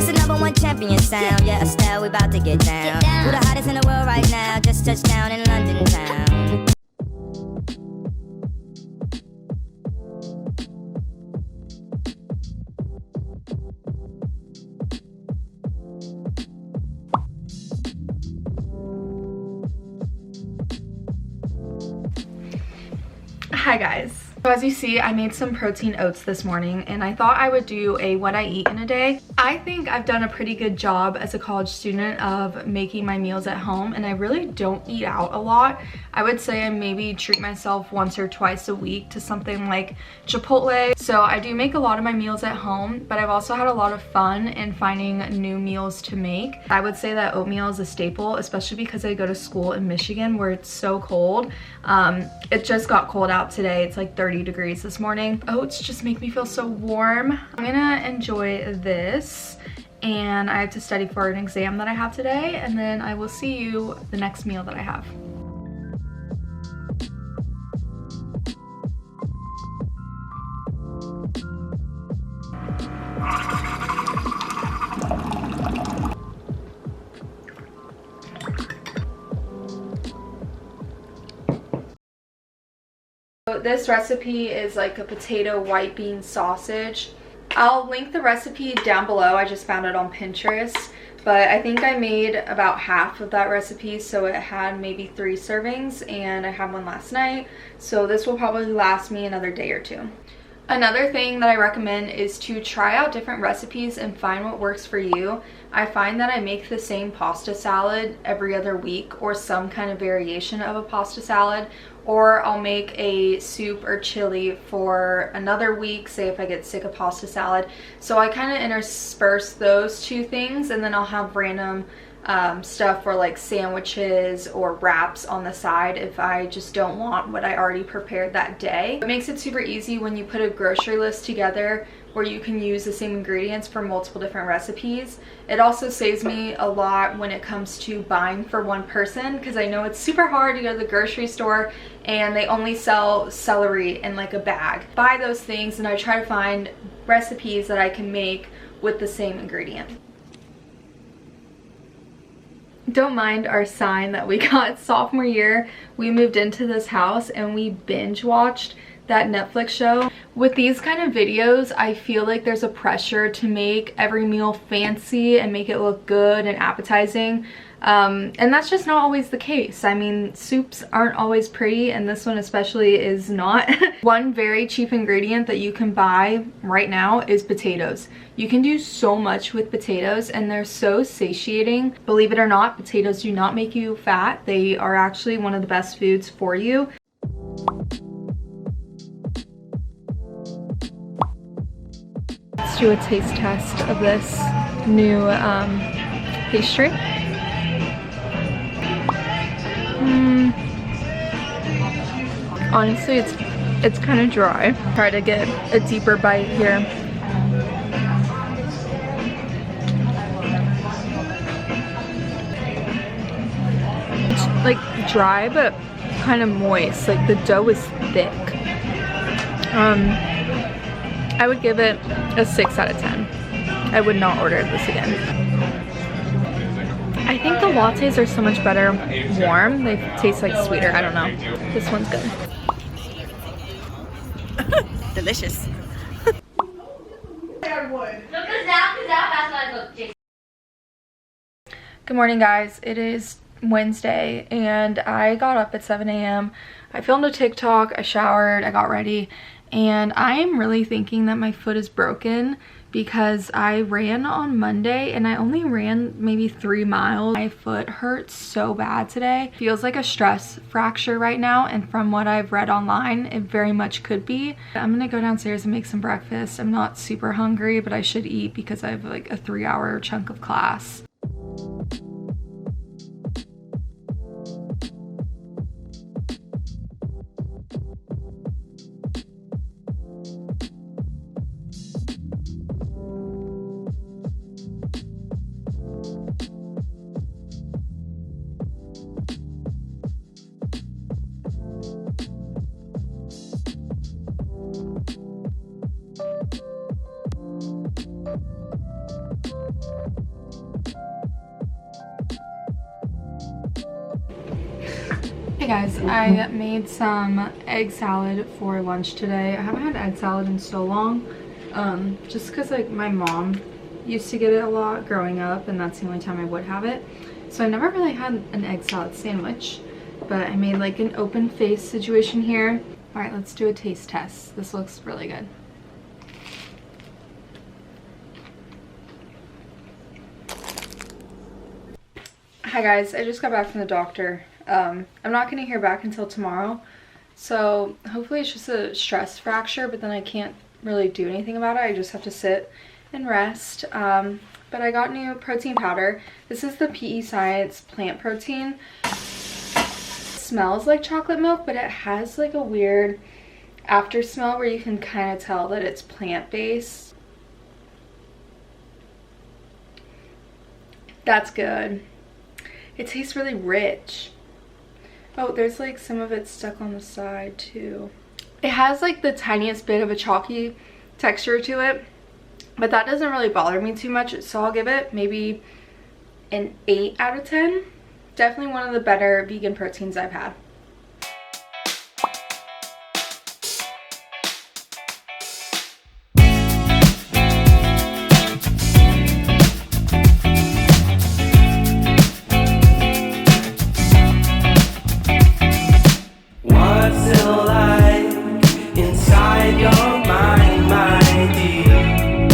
This is number one champion sound. Yeah, Estelle, we about to get down. Who the hottest in the world right now? Just touched down in London town. Hi guys. So as you see, I made some protein oats this morning and I thought I would do a what I eat in a day. I think I've done a pretty good job as a college student of making my meals at home, and I really don't eat out a lot. I would say I maybe treat myself once or twice a week to something like Chipotle. So I do make a lot of my meals at home, but I've also had a lot of fun in finding new meals to make. I would say that oatmeal is a staple, especially because I go to school in Michigan where it's so cold. It just got cold out today. It's like 30 degrees this morning. Oats just make me feel so warm. I'm gonna enjoy this, and I have to study for an exam that I have today, and then I will see you the next meal that I have. This recipe is like a potato white bean sausage. I'll link the recipe down below. I just found it on Pinterest, but I think I made about half of that recipe, so it had maybe 3 servings, and I had one last night, so this will probably last me another day or two. Another thing that I recommend is to try out different recipes and find what works for you. I find that I make the same pasta salad every other week, or some kind of variation of a pasta salad, or I'll make a soup or chili for another week, say if I get sick of pasta salad. So I kind of intersperse those two things, and then I'll have random stuff for like sandwiches or wraps on the side if I just don't want what I already prepared that day. It makes it super easy when you put a grocery list together where you can use the same ingredients for multiple different recipes. It also saves me a lot when it comes to buying for one person, because I know it's super hard to go to the grocery store and they only sell celery in like a bag. Buy those things, and I try to find recipes that I can make with the same ingredient. Don't mind our sign that we got sophomore year. We moved into this house and we binge watched that Netflix show. With these kind of videos, I feel like there's a pressure to make every meal fancy and make it look good and appetizing. And that's just not always the case. I mean, soups aren't always pretty, and this one especially is not. One very cheap ingredient that you can buy right now is potatoes. You can do so much with potatoes, and they're so satiating. Believe it or not, potatoes do not make you fat. They are actually one of the best foods for you. Let's do a taste test of this new pastry. Honestly, it's kind of dry. Try to get a deeper bite here. It's like dry but kind of moist. Like the dough is thick. I would give it a 6 out of 10. I would not order this again. I think the lattes are so much better warm. They taste like sweeter. I don't know. This one's good. Delicious. Good morning, guys. It is Wednesday and I got up at 7 a.m. I filmed a TikTok, I showered, I got ready, and I am really thinking that my foot is broken because I ran on Monday and I only ran maybe 3 miles. My foot hurts so bad today. Feels like a stress fracture right now, and from what I've read online, it very much could be. I'm gonna go downstairs and make some breakfast. I'm not super hungry, but I should eat because I have like a 3-hour chunk of class. Guys, I made some egg salad for lunch today. I haven't had egg salad in so long, just because like my mom used to get it a lot growing up, and that's the only time I would have it. So I never really had an egg salad sandwich, but I made like an open face situation here. All right, let's do a taste test. This looks really good. Hi guys, I just got back from the doctor. I'm not gonna hear back until tomorrow, so hopefully it's just a stress fracture, but then I can't really do anything about it. I just have to sit and rest. But I got new protein powder. This is the PE Science plant protein. It smells like chocolate milk, but it has like a weird after smell where you can kind of tell that it's plant-based. That's good. It tastes really rich. Oh, there's like some of it stuck on the side too. It has like the tiniest bit of a chalky texture to it, but that doesn't really bother me too much, so I'll give it maybe an 8 out of 10. Definitely one of the better vegan proteins I've had.